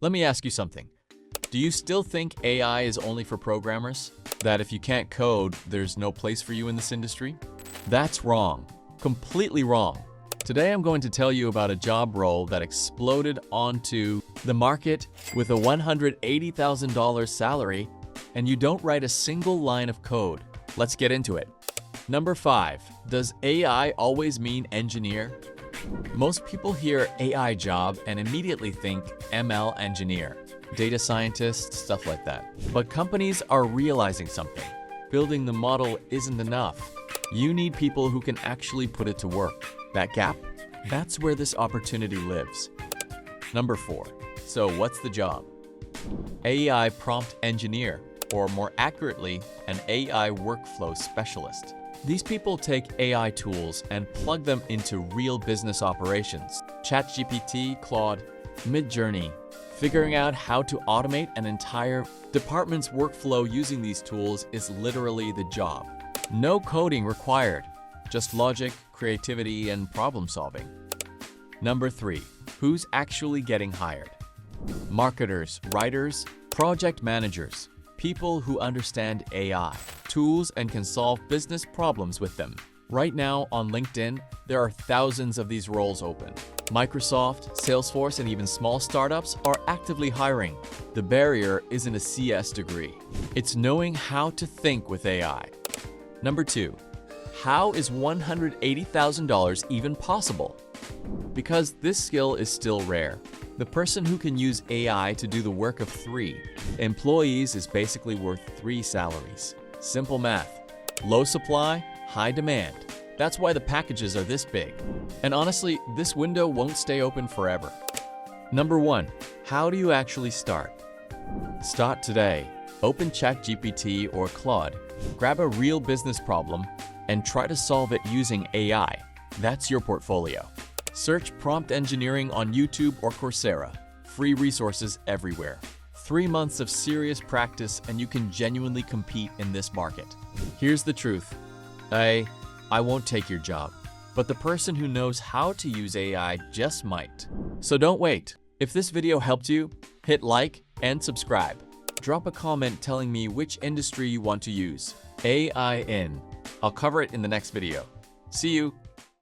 Let me ask you something. Do you still think AI is only for programmers? That if you can't code, there's no place for you in this industry? That's wrong. Completely wrong. Today I'm going to tell you about a job role that exploded onto the market with a $180,000 salary, and you don't write a single line of code. Let's get into it. Number 5. Does AI always mean engineer? Most people hear AI job and immediately think ML engineer, data scientist, stuff like that. But companies are realizing something. Building the model isn't enough. You need people who can actually put it to work. That gap? That's where this opportunity lives. Number 4. So what's the job? AI prompt engineer, or more accurately, an AI workflow specialist. These people take AI tools and plug them into real business operations. ChatGPT, Claude, Midjourney. Figuring out how to automate an entire department's workflow using these tools is literally the job. No coding required, just logic, creativity, and problem solving. Number 3. Who's actually getting hired? Marketers, writers, project managers, people who understand AI tools and can solve business problems with them. Right now on LinkedIn, there are thousands of these roles open. Microsoft, Salesforce, and even small startups are actively hiring. The barrier isn't a CS degree. It's knowing how to think with AI. Number 2. How is $180,000 even possible? Because this skill is still rare. The person who can use AI to do the work of 3 employees is basically worth 3 salaries. Simple math. Low supply, high demand. That's why the packages are this big. And honestly, this window won't stay open forever. Number 1. How do you actually start? Start today. Open ChatGPT or Claude. Grab a real business problem and try to solve it using AI. That's your portfolio. Search prompt engineering on YouTube or Coursera. Free resources everywhere. 3 months of serious practice and you can genuinely compete in this market. Here's the truth. I won't take your job, but the person who knows how to use AI just might. So don't wait. If this video helped you, hit like and subscribe. Drop a comment telling me which industry you want to use AI in. I'll cover it in the next video. See you.